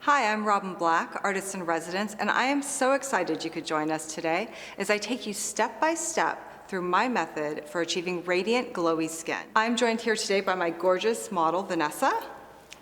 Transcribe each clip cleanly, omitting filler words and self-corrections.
Hi, I'm Robin Black, artist in residence, and I am so excited you could join us today as I take you step by step through my method for achieving radiant, glowy skin. I'm joined here today by my gorgeous model, Vanessa.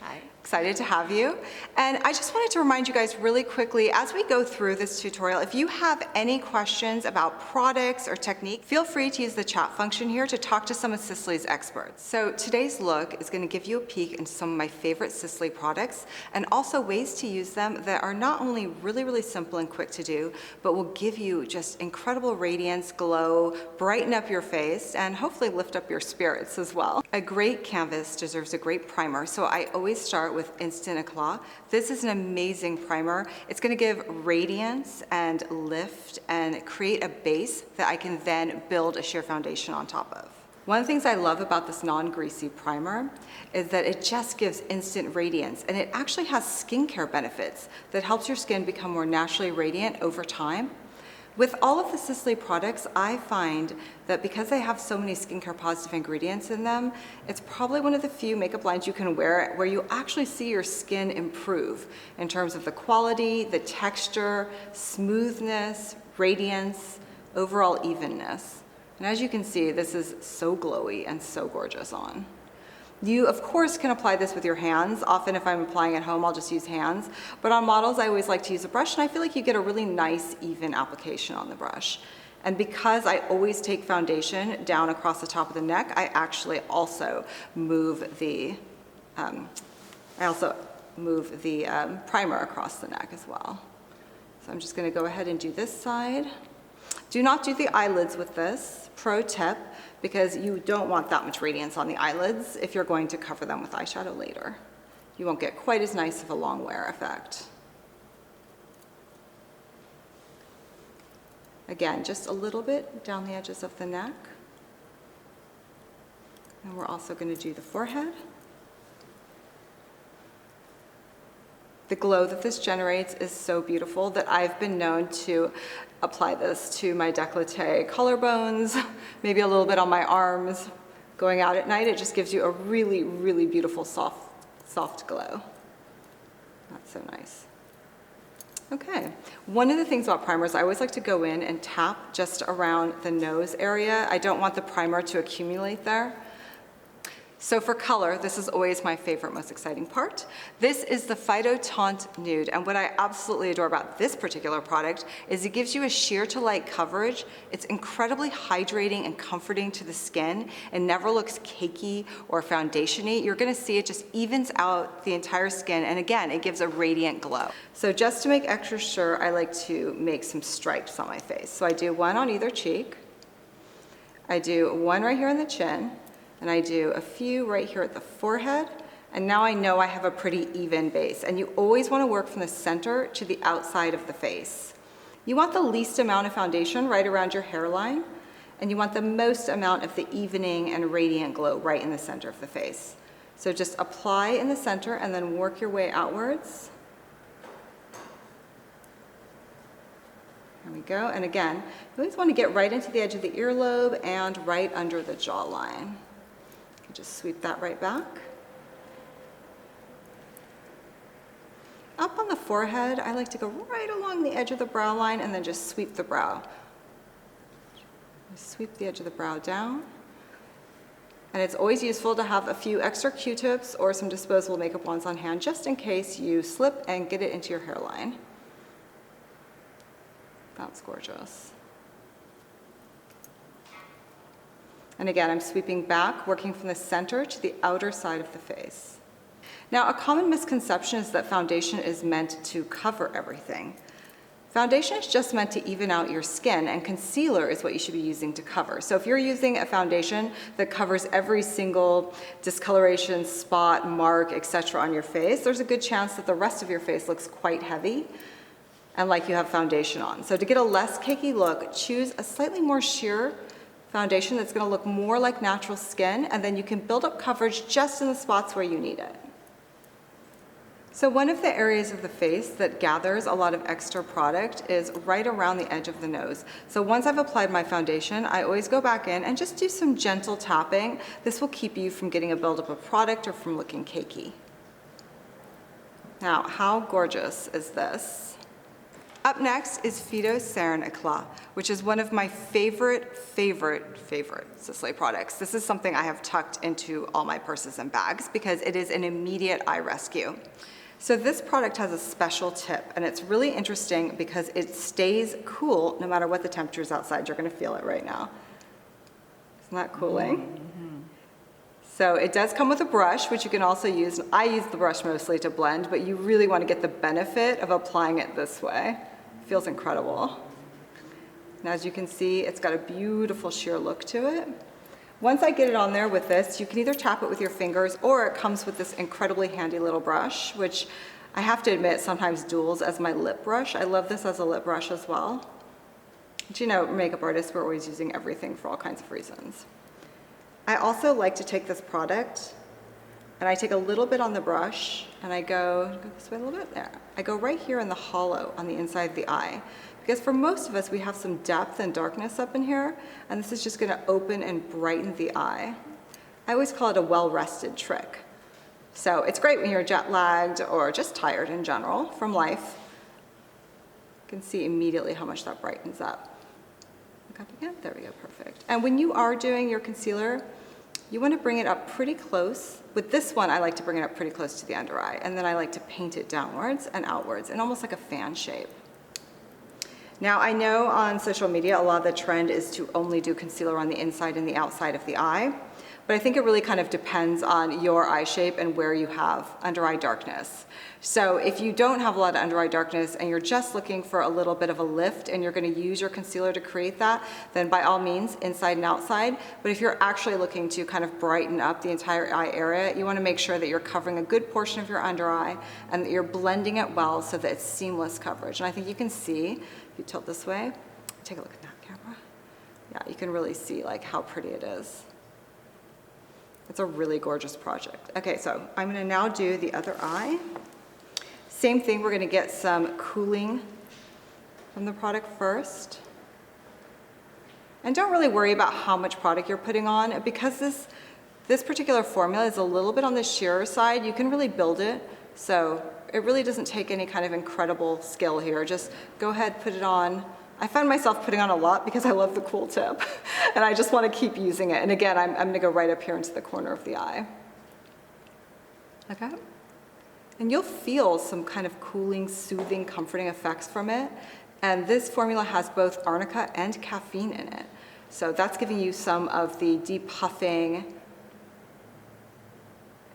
Hi. Excited to have you. And I just wanted to remind you guys really quickly, as we go through this tutorial, if you have any questions about products or technique, feel free to use the chat function here to talk to some of Sisley's experts. So today's look is going to give you a peek into some of my favorite Sisley products and also ways to use them that are not only really simple and quick to do, but will give you just incredible radiance, glow, brighten up your face, and hopefully lift up your spirits as well. A great canvas deserves a great primer, so I always start with Instant Eclat. This is an amazing primer. It's going to give radiance and lift and create a base that I can then build a sheer foundation on top of. One of the things I love about this non-greasy primer is that it just gives instant radiance, and it actually has skincare benefits that helps your skin become more naturally radiant over time. With all of the Sisley products, I find that because they have so many skincare positive ingredients in them, it's probably one of the few makeup lines you can wear where you actually see your skin improve in terms of the quality, the texture, smoothness, radiance, overall evenness. And as you can see, this is so glowy and so gorgeous on. You, of course, can apply this with your hands. Often if I'm applying at home, I'll just use hands. But on models, I always like to use a brush, and I feel like you get a really nice, even application on the brush. And because I always take foundation down across the top of the neck, I actually also move the, primer across the neck as well. So I'm just gonna go ahead and do this side. Do not do the eyelids with this, pro tip, because you don't want that much radiance on the eyelids if you're going to cover them with eyeshadow later. You won't get quite as nice of a long wear effect. Again, just a little bit down the edges of the neck. And we're also going to do the forehead. The glow that this generates is so beautiful that I've been known to apply this to my décolleté collarbones, maybe a little bit on my arms. Going out at night, it just gives you a really beautiful soft glow. That's so nice. Okay, one of the things about primers, I always like to go in and tap just around the nose area. I don't want the primer to accumulate there. So for color, this is always my favorite, most exciting part. This is the Phyto-Teint Nude, and what I absolutely adore about this particular product is it gives you a sheer to light coverage. It's incredibly hydrating and comforting to the skin and never looks cakey or foundation-y. You're gonna see it just evens out the entire skin, and again, it gives a radiant glow. So just to make extra sure, I like to make some stripes on my face. So I do one on either cheek. I do one right here on the chin. And I do a few right here at the forehead. And now I know I have a pretty even base. And you always want to work from the center to the outside of the face. You want the least amount of foundation right around your hairline. And you want the most amount of the evening and radiant glow right in the center of the face. So just apply in the center and then work your way outwards. There we go. And again, you always want to get right into the edge of the earlobe and right under the jawline. Just sweep that right back. Up on the forehead, I like to go right along the edge of the brow line and then just sweep the brow. Sweep the edge of the brow down. And it's always useful to have a few extra Q-tips or some disposable makeup wands on hand just in case you slip and get it into your hairline. That's gorgeous. And again, I'm sweeping back, working from the center to the outer side of the face. Now, a common misconception is that foundation is meant to cover everything. Foundation is just meant to even out your skin, and concealer is what you should be using to cover. So if you're using a foundation that covers every single discoloration, spot, mark, etc. on your face, there's a good chance that the rest of your face looks quite heavy and like you have foundation on. So to get a less cakey look, choose a slightly more sheer foundation that's going to look more like natural skin, and then you can build up coverage just in the spots where you need it. So one of the areas of the face that gathers a lot of extra product is right around the edge of the nose. So once I've applied my foundation, I always go back in and just do some gentle tapping. This will keep you from getting a buildup of product or from looking cakey. Now, how gorgeous is this? Up next is Phyto-Teint Nude, which is one of my favorite Sisley products. This is something I have tucked into all my purses and bags because it is an immediate eye rescue. So this product has a special tip, and it's really interesting because it stays cool no matter what the temperature is outside. You're gonna feel it right now. Isn't that cooling? So it does come with a brush, which you can also use. I use the brush mostly to blend, but you really want to get the benefit of applying it this way. It feels incredible. And as you can see, it's got a beautiful sheer look to it. Once I get it on there with this, you can either tap it with your fingers or it comes with this incredibly handy little brush, which I have to admit sometimes duels as my lip brush. I love this as a lip brush as well. But you know, makeup artists, we're always using everything for all kinds of reasons. I also like to take this product and I take a little bit on the brush and I go this way a little bit there. I go right here in the hollow on the inside of the eye. Because for most of us, we have some depth and darkness up in here, and this is just gonna open and brighten the eye. I always call it a well-rested trick. So it's great when you're jet lagged or just tired in general from life. You can see immediately how much that brightens up. Look up again, there we go, perfect. And when you are doing your concealer, you wanna bring it up pretty close. With this one, I like to bring it up pretty close to the under eye, and then I like to paint it downwards and outwards in almost like a fan shape. Now, I know on social media, a lot of the trend is to only do concealer on the inside and the outside of the eye, but I think it really kind of depends on your eye shape and where you have under eye darkness. So if you don't have a lot of under eye darkness and you're just looking for a little bit of a lift and you're gonna use your concealer to create that, then by all means, inside and outside. But if you're actually looking to kind of brighten up the entire eye area, you wanna make sure that you're covering a good portion of your under eye and that you're blending it well so that it's seamless coverage. And I think you can see, if you tilt this way, take a look at that camera. Yeah, you can really see like how pretty it is. It's a really gorgeous project. Okay, so I'm gonna now do the other eye. Same thing, we're gonna get some cooling from the product first. And don't really worry about how much product you're putting on. Because this particular formula is a little bit on the sheerer side, you can really build it. So it really doesn't take any kind of incredible skill here. Just go ahead, put it on. I find myself putting on a lot because I love the cool tip and I just want to keep using it. And again, I'm going to go right up here into the corner of the eye. Okay? And you'll feel some kind of cooling, soothing, comforting effects from it. And this formula has both arnica and caffeine in it. So that's giving you some of the depuffing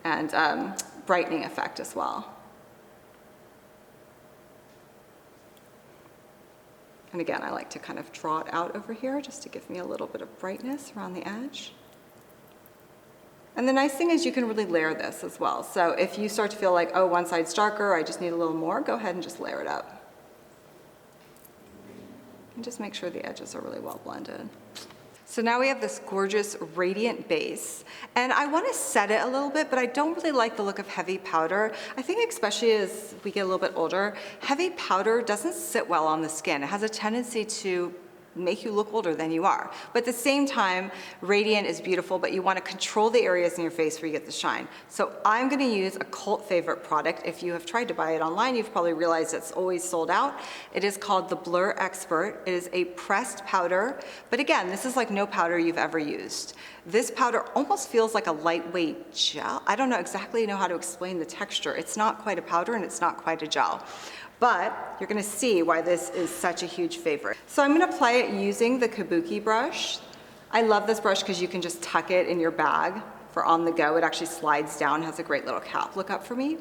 and brightening effect as well. And again, I like to kind of draw it out over here just to give me a little bit of brightness around the edge. And the nice thing is you can really layer this as well. So if you start to feel like, oh, one side's darker, I just need a little more, go ahead and just layer it up. And just make sure the edges are really well blended. So now we have this gorgeous radiant base, and I want to set it a little bit, but I don't really like the look of heavy powder. I think especially as we get a little bit older, heavy powder doesn't sit well on the skin. It has a tendency to make you look older than you are. But at the same time, radiant is beautiful, but you want to control the areas in your face where you get the shine. So I'm going to use a cult favorite product. If you have tried to buy it online, you've probably realized it's always sold out. It is called the Blur Expert. It is a pressed powder, but again, this is like no powder you've ever used. This powder almost feels like a lightweight gel. I don't exactly know how to explain the texture. It's not quite a powder and it's not quite a gel. But you're gonna see why this is such a huge favorite. So I'm gonna apply it using the Kabuki brush. I love this brush because you can just tuck it in your bag for on the go. It actually slides down, has a great little cap. Look up for me.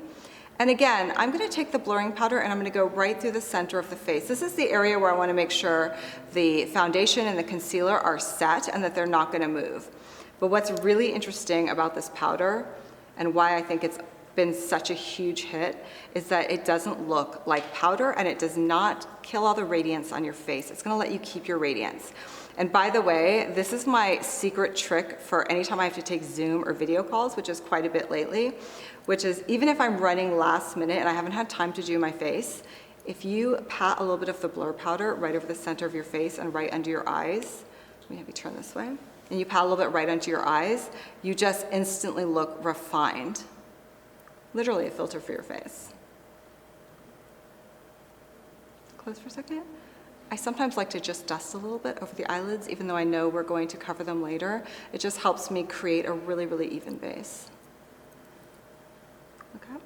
And again, I'm gonna take the blurring powder and I'm gonna go right through the center of the face. This is the area where I wanna make sure the foundation and the concealer are set and that they're not gonna move. But what's really interesting about this powder and why I think it's been such a huge hit is that it doesn't look like powder and it does not kill all the radiance on your face. It's gonna let you keep your radiance. And by the way, this is my secret trick for anytime I have to take Zoom or video calls, which is quite a bit lately, which is even if I'm running last minute and I haven't had time to do my face, if you pat a little bit of the blur powder right over the center of your face and right under your eyes, let me have you turn this way, and you pat a little bit right under your eyes, you just instantly look refined. Literally a filter for your face. close for a second. I sometimes like to just dust a little bit over the eyelids, even though I know we're going to cover them later. It just helps me create a really, really even base. Okay.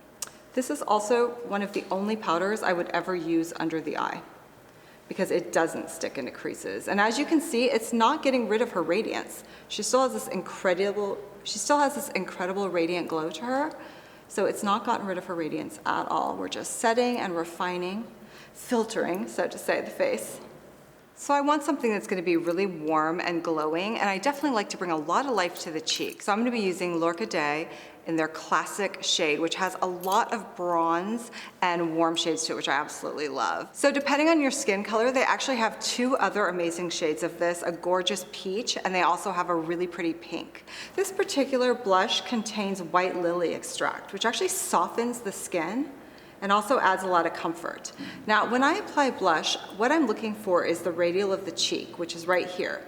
This is also one of the only powders I would ever use under the eye because it doesn't stick into creases. And as you can see, it's not getting rid of her radiance. She still has this incredible radiant glow to her. So it's not gotten rid of her radiance at all. We're just setting and refining, filtering, so to say, the face. So I want something that's gonna be really warm and glowing, and I definitely like to bring a lot of life to the cheek. So I'm gonna be using L'Orchidée in their classic shade, which has a lot of bronze and warm shades to it, which I absolutely love. So depending on your skin color, they actually have two other amazing shades of this, a gorgeous peach, and they also have a really pretty pink. This particular blush contains white lily extract, which actually softens the skin and also adds a lot of comfort. Now, when I apply blush, what I'm looking for is the radial of the cheek, which is right here.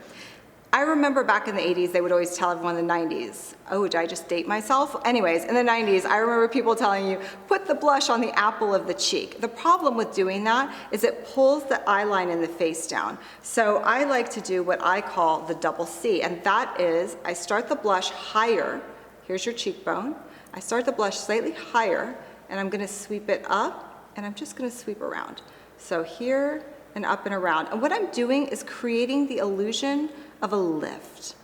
I remember back in the 80s, they would always tell everyone in the 90s, oh, did I just date myself? Anyways, in the 90s, I remember people telling you, put the blush on the apple of the cheek. The problem with doing that is it pulls the eye line in the face down. So I like to do what I call the double C, and that is, I start the blush higher. Here's your cheekbone. I start the blush slightly higher, and I'm gonna sweep it up, and I'm just gonna sweep around. So here, and up and around. And what I'm doing is creating the illusion of a lift.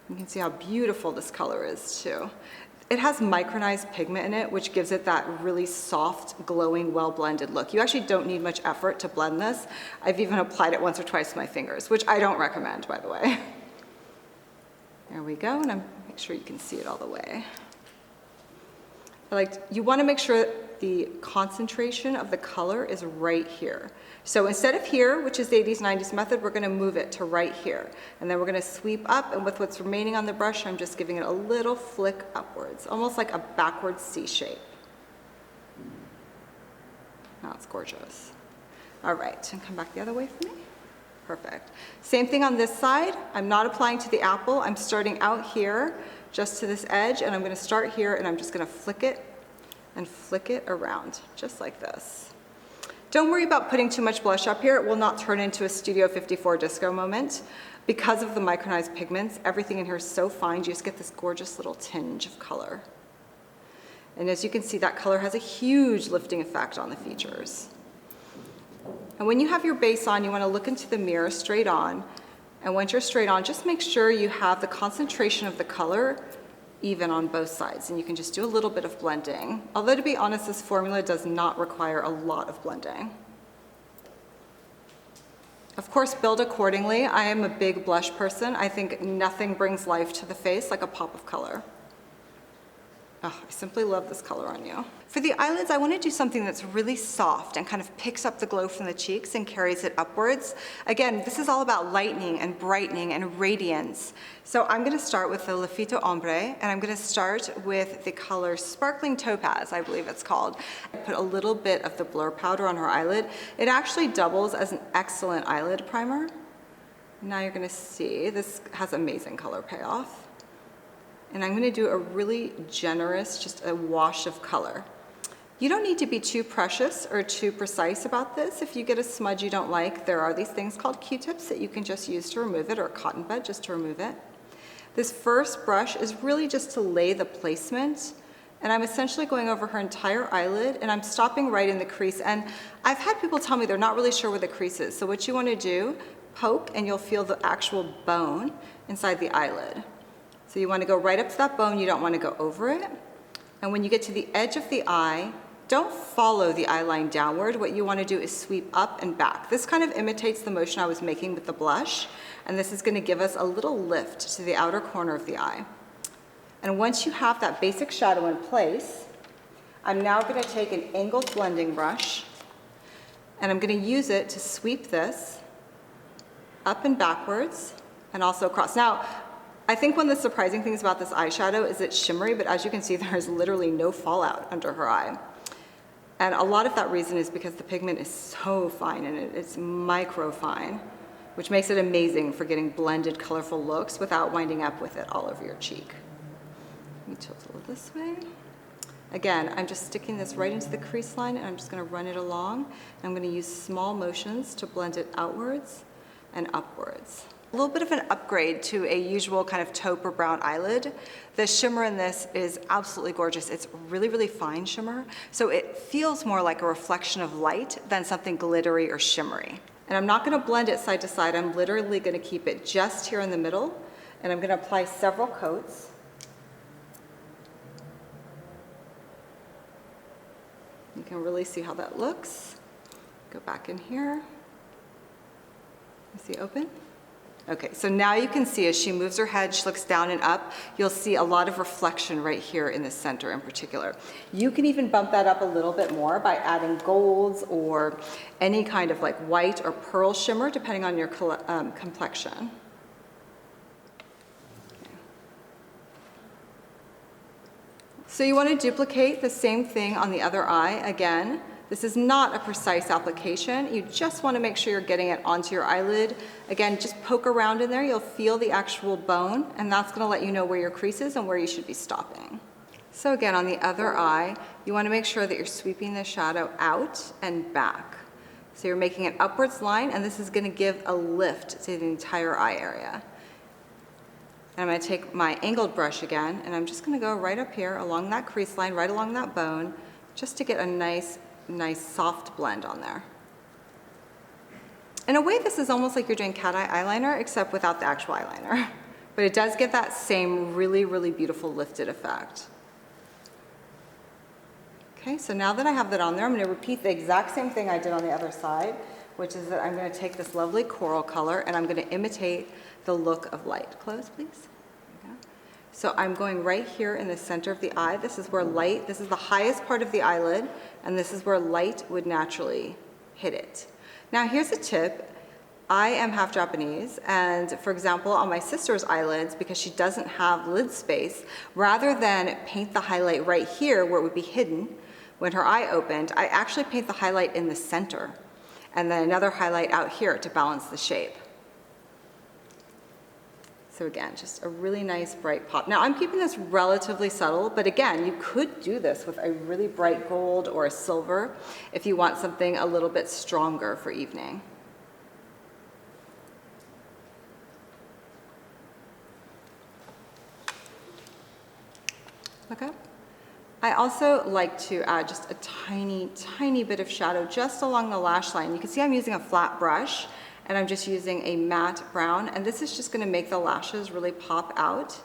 You can see how beautiful this color is too. It has micronized pigment in it, which gives it that really soft, glowing, well-blended look. You actually don't need much effort to blend this. I've even applied it once or twice with my fingers, which I don't recommend, by the way. There we go, and make sure you can see it all the way. You want to make sure the concentration of the color is right here. So instead of here, which is the 80s, 90s method, we're going to move it to right here. And then we're going to sweep up, and with what's remaining on the brush, I'm just giving it a little flick upwards, almost like a backwards C shape. Now it's gorgeous. All right, and come back the other way for me. Perfect. Same thing on this side. I'm not applying to the apple. I'm starting out here, just to this edge, and I'm going to start here, and I'm just going to flick it and flick it around, just like this. Don't worry about putting too much blush up here. It will not turn into a Studio 54 disco moment. Because of the micronized pigments, everything in here is so fine, you just get this gorgeous little tinge of color. And as you can see, that color has a huge lifting effect on the features. And when you have your base on, you want to look into the mirror straight on. And once you're straight on, just make sure you have the concentration of the color even on both sides, and you can just do a little bit of blending. Although, to be honest, this formula does not require a lot of blending. Of course, build accordingly. I am a big blush person. I think nothing brings life to the face like a pop of color. Oh, I simply love this color on you. For the eyelids, I want to do something that's really soft and kind of picks up the glow from the cheeks and carries it upwards. Again, this is all about lightening and brightening and radiance. So I'm going to start with the Phyto Ombre, and I'm going to start with the color Sparkling Topaz, I believe it's called. I put a little bit of the blur powder on her eyelid. It actually doubles as an excellent eyelid primer. Now you're going to see this has amazing color payoff. And I'm going to do a really generous, just a wash of color. You don't need to be too precious or too precise about this. If you get a smudge you don't like, there are these things called Q-tips that you can just use to remove it, or a cotton bud just to remove it. This first brush is really just to lay the placement, and I'm essentially going over her entire eyelid, and I'm stopping right in the crease. And I've had people tell me they're not really sure where the crease is. So what you want to do, poke, and you'll feel the actual bone inside the eyelid. So you want to go right up to that bone, you don't want to go over it. And when you get to the edge of the eye, don't follow the eye line downward. What you want to do is sweep up and back. This kind of imitates the motion I was making with the blush, and this is going to give us a little lift to the outer corner of the eye. And once you have that basic shadow in place, I'm now going to take an angled blending brush, and I'm going to use it to sweep this up and backwards, and also across. Now, I think one of the surprising things about this eyeshadow is it's shimmery, but as you can see, there is literally no fallout under her eye. And a lot of that reason is because the pigment is so fine and it's micro fine, which makes it amazing for getting blended, colorful looks without winding up with it all over your cheek. Let me tilt it this way. Again, I'm just sticking this right into the crease line and I'm just gonna run it along. I'm gonna use small motions to blend it outwards and upwards. A little bit of an upgrade to a usual kind of taupe or brown eyelid. The shimmer in this is absolutely gorgeous. It's really, really fine shimmer, so it feels more like a reflection of light than something glittery or shimmery. And I'm not gonna blend it side to side. I'm literally gonna keep it just here in the middle, and I'm gonna apply several coats. You can really see how that looks. Go back in here. You see open? Okay, so now you can see as she moves her head, she looks down and up, you'll see a lot of reflection right here in the center in particular. You can even bump that up a little bit more by adding golds or any kind of like white or pearl shimmer, depending on your complexion. So you want to duplicate the same thing on the other eye. Again, this is not a precise application. You just want to make sure you're getting it onto your eyelid. Again, just poke around in there. You'll feel the actual bone, and that's going to let you know where your crease is and where you should be stopping. So again, on the other eye, you want to make sure that you're sweeping the shadow out and back. So you're making an upwards line, and this is going to give a lift to the entire eye area. And I'm going to take my angled brush again, and I'm just going to go right up here along that crease line, right along that bone, just to get a nice soft blend on there. In a way, this is almost like you're doing cat eye eyeliner, except without the actual eyeliner. But it does get that same really, really beautiful lifted effect. Okay, so now that I have that on there, I'm going to repeat the exact same thing I did on the other side, which is that I'm going to take this lovely coral color and I'm going to imitate the look of light. Close, please. So I'm going right here in the center of the eye. This is where light, this is the highest part of the eyelid, and this is where light would naturally hit it. Now here's a tip. I am half Japanese, and for example, on my sister's eyelids, because she doesn't have lid space, rather than paint the highlight right here where it would be hidden when her eye opened, I actually paint the highlight in the center, and then another highlight out here to balance the shape. So again, just a really nice bright pop. Now I'm keeping this relatively subtle, but again, you could do this with a really bright gold or a silver if you want something a little bit stronger for evening. Look up. I also like to add just a tiny bit of shadow just along the lash line. You can see I'm using a flat brush, and I'm just using a matte brown, and this is just gonna make the lashes really pop out.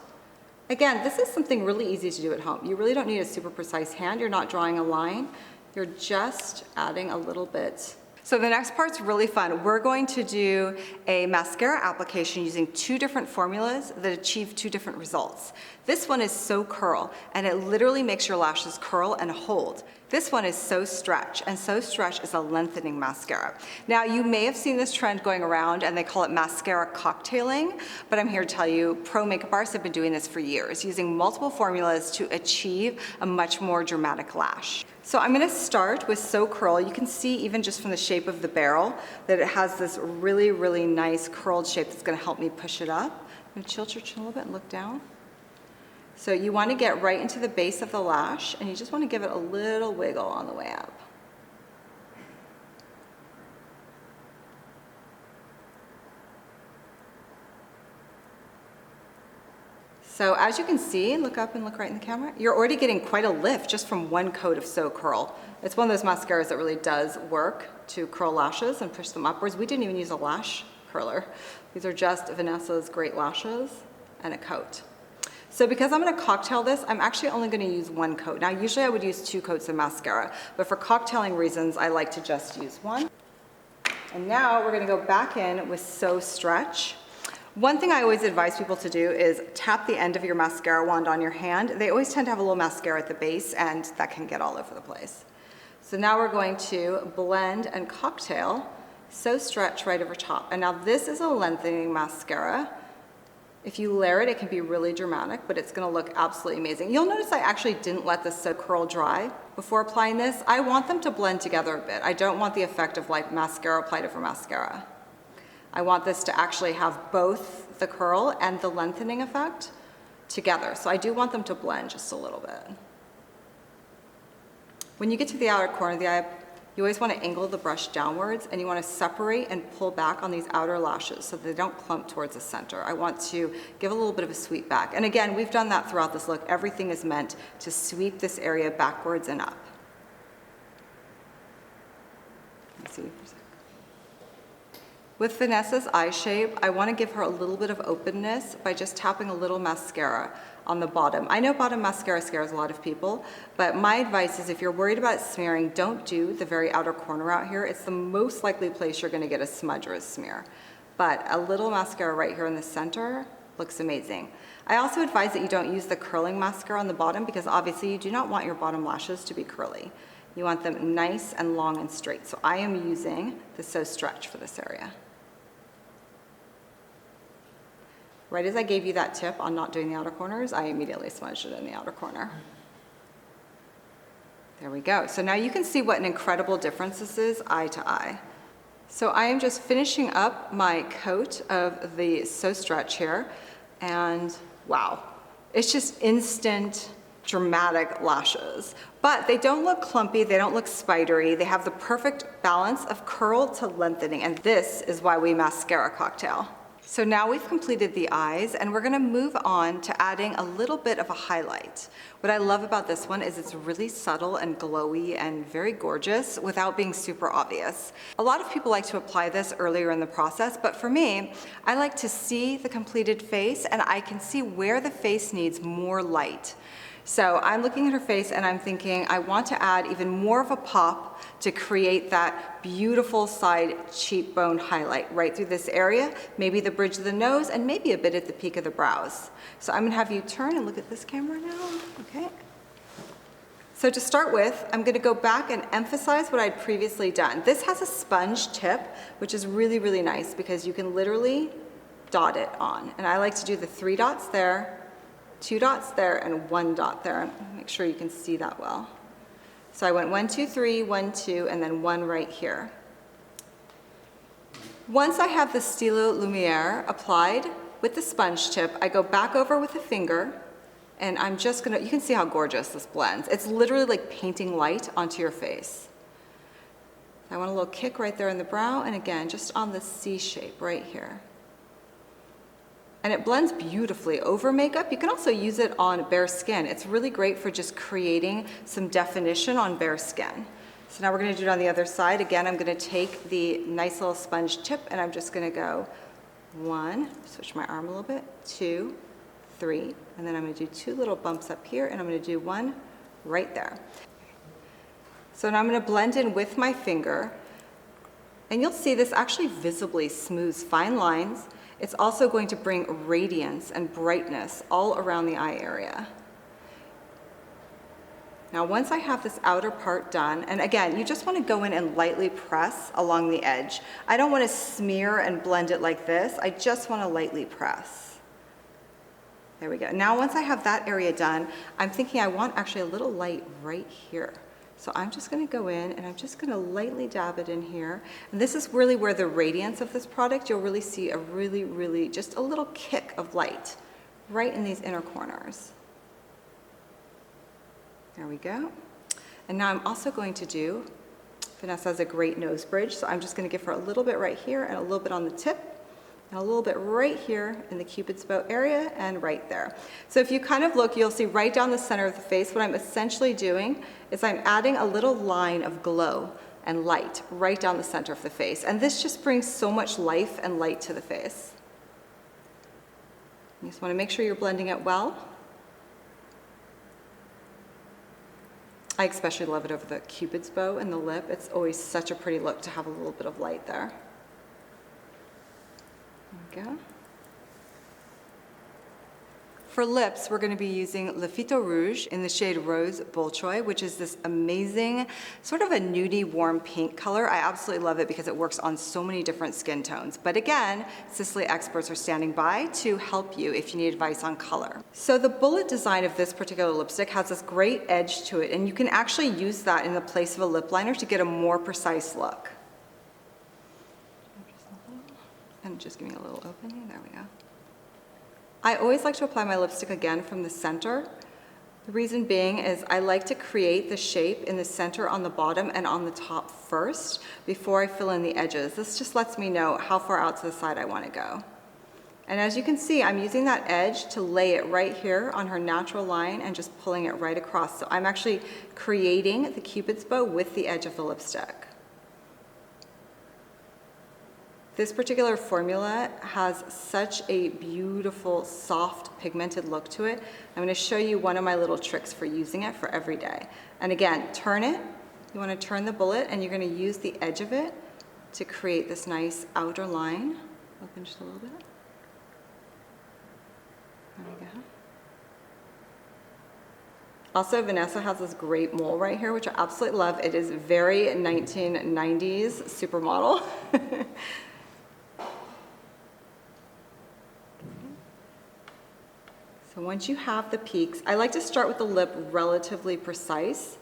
Again, this is something really easy to do at home. You really don't need a super precise hand. You're not drawing a line. You're just adding a little bit. So the next part's really fun. We're going to do a mascara application using 2 different formulas that achieve 2 different results. This one is So Curl, and it literally makes your lashes curl and hold. This one is So Stretch, and So Stretch is a lengthening mascara. Now, you may have seen this trend going around, and they call it mascara cocktailing, but I'm here to tell you, pro makeup artists have been doing this for years, using multiple formulas to achieve a much more dramatic lash. So I'm gonna start with So Curl. You can see even just from the shape of the barrel that it has this really, really nice curled shape that's gonna help me push it up. I'm gonna tilt your chin a little bit and look down. So you want to get right into the base of the lash, and you just want to give it a little wiggle on the way up. So as you can see, look up and look right in the camera, you're already getting quite a lift just from one coat of So Curl. It's one of those mascaras that really does work to curl lashes and push them upwards. We didn't even use a lash curler. These are just Vanessa's Great Lashes and a coat. So because I'm going to cocktail this, I'm actually only going to use 1 coat. Now usually I would use 2 coats of mascara, but for cocktailing reasons, I like to just use 1. And now we're going to go back in with So Stretch. One thing I always advise people to do is tap the end of your mascara wand on your hand. They always tend to have a little mascara at the base, and that can get all over the place. So now we're going to blend and cocktail So Stretch right over top. And now this is a lengthening mascara. If you layer it, it can be really dramatic, but it's gonna look absolutely amazing. You'll notice I actually didn't let the So Curl dry before applying this. I want them to blend together a bit. I don't want the effect of like mascara applied over mascara. I want this to actually have both the curl and the lengthening effect together. So I do want them to blend just a little bit. When you get to the outer corner of the eye, you always want to angle the brush downwards, and you want to separate and pull back on these outer lashes so that they don't clump towards the center. I want to give a little bit of a sweep back. And again, we've done that throughout this look. Everything is meant to sweep this area backwards and up. Let's see. With Vanessa's eye shape, I want to give her a little bit of openness by just tapping a little mascara on the bottom. I know bottom mascara scares a lot of people, but my advice is if you're worried about smearing, don't do the very outer corner out here. It's the most likely place you're going to get a smudge or a smear. But a little mascara right here in the center looks amazing. I also advise that you don't use the curling mascara on the bottom because obviously you do not want your bottom lashes to be curly. You want them nice and long and straight. So I am using the So Stretch for this area. Right as I gave you that tip on not doing the outer corners, I immediately smudged it in the outer corner. There we go. So now you can see what an incredible difference this is eye to eye. So I am just finishing up my coat of the So Stretch here, and wow, it's just instant dramatic lashes. But they don't look clumpy, they don't look spidery, they have the perfect balance of curl to lengthening, and this is why we mascara cocktail. So now we've completed the eyes, and we're gonna move on to adding a little bit of a highlight. What I love about this one is it's really subtle and glowy and very gorgeous without being super obvious. A lot of people like to apply this earlier in the process, but for me, I like to see the completed face, and I can see where the face needs more light. So I'm looking at her face and I'm thinking I want to add even more of a pop to create that beautiful side cheekbone highlight right through this area, maybe the bridge of the nose, and maybe a bit at the peak of the brows. So I'm gonna have you turn and look at this camera now, okay? So to start with, I'm gonna go back and emphasize what I'd previously done. This has a sponge tip, which is really, really nice because you can literally dot it on. And I like to do the 3 dots there, 2 dots there, and 1 dot there. Make sure you can see that well. So I went 1, 2, 3, 1, 2, and then 1 right here. Once I have the Stylo Lumiere applied with the sponge tip, I go back over with a finger, and I'm just gonna, you can see how gorgeous this blends. It's literally like painting light onto your face. I want a little kick right there in the brow, and again, just on the C shape right here. And it blends beautifully over makeup. You can also use it on bare skin. It's really great for just creating some definition on bare skin. So now we're gonna do it on the other side. Again, I'm gonna take the nice little sponge tip and I'm just gonna go 1, switch my arm a little bit, 2, 3, and then I'm gonna do 2 little bumps up here, and I'm gonna do 1 right there. So now I'm gonna blend in with my finger, and you'll see this actually visibly smooths fine lines. It's also going to bring radiance and brightness all around the eye area. Now, once I have this outer part done, and again, you just want to go in and lightly press along the edge. I don't want to smear and blend it like this. I just want to lightly press. There we go. Now, once I have that area done, I'm thinking I want actually a little light right here. So I'm just going to go in and I'm just going to lightly dab it in here. And this is really where the radiance of this product, you'll really see a really, just a little kick of light right in these inner corners. There we go. And now I'm also going to do, Vanessa has a great nose bridge, so I'm just going to give her a little bit right here and a little bit on the tip. And a little bit right here in the Cupid's bow area and right there. So if you kind of look, you'll see right down the center of the face, what I'm essentially doing is I'm adding a little line of glow and light right down the center of the face. And this just brings so much life and light to the face. You just want to make sure you're blending it well. I especially love it over the Cupid's bow and the lip. It's always such a pretty look to have a little bit of light there. There we go. For lips, we're going to be using Le Phyto Rouge in the shade Rose Bolshoi, which is this amazing, sort of a nudie, warm pink color. I absolutely love it because it works on so many different skin tones. But again, Sisley experts are standing by to help you if you need advice on color. So the bullet design of this particular lipstick has this great edge to it, and you can actually use that in the place of a lip liner to get a more precise look. And just giving a little opening, there we go. I always like to apply my lipstick again from the center, The reason being is I like to create the shape in the center on the bottom and on the top first before I fill in the edges. This just lets me know how far out to the side I want to go. And as you can see, I'm using that edge to lay it right here on her natural line and just pulling it right across. So I'm actually creating the Cupid's bow with the edge of the lipstick. This particular formula has such a beautiful, soft, pigmented look to it. I'm going to show you one of my little tricks for using it for every day. And again, turn it. You want to turn the bullet and you're going to use the edge of it to create this nice outer line. Open just a little bit. There we go. Also, Vanessa has this great mole right here, which I absolutely love. It is very 1990s supermodel. So once you have the peaks, I like to start with the lip relatively precise.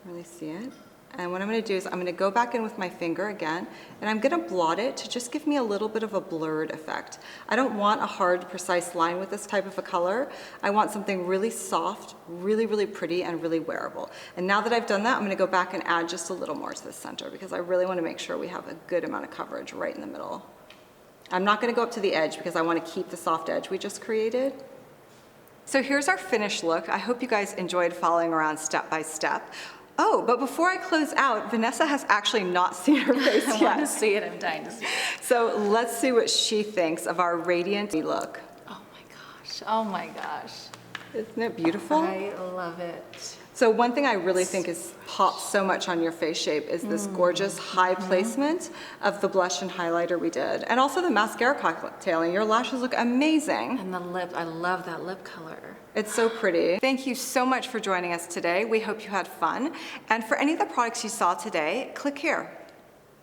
Really see it. And what I'm going to do is I'm going to go back in with my finger again, and I'm going to blot it to just give me a little bit of a blurred effect. I don't want a hard, precise line with this type of a color. I want something really soft, really, really pretty, and really wearable. And now that I've done that, I'm going to go back and add just a little more to the center because I really want to make sure we have a good amount of coverage right in the middle. I'm not going to go up to the edge because I want to keep the soft edge we just created. So here's our finished look. I hope you guys enjoyed following around step by step. Oh, but before I close out, Vanessa has actually not seen her face yet. I want to see it. I'm dying to see it. So let's see what she thinks of our radiant look. Oh my gosh. Oh my gosh. Isn't it beautiful? I love it. So one thing I really think is pops so much on your face shape is this gorgeous high placement of the blush and highlighter we did. And also the mascara cocktailing. Your lashes look amazing. And the lip, I love that lip color. It's so pretty. Thank you so much for joining us today. We hope you had fun. And for any of the products you saw today, click here.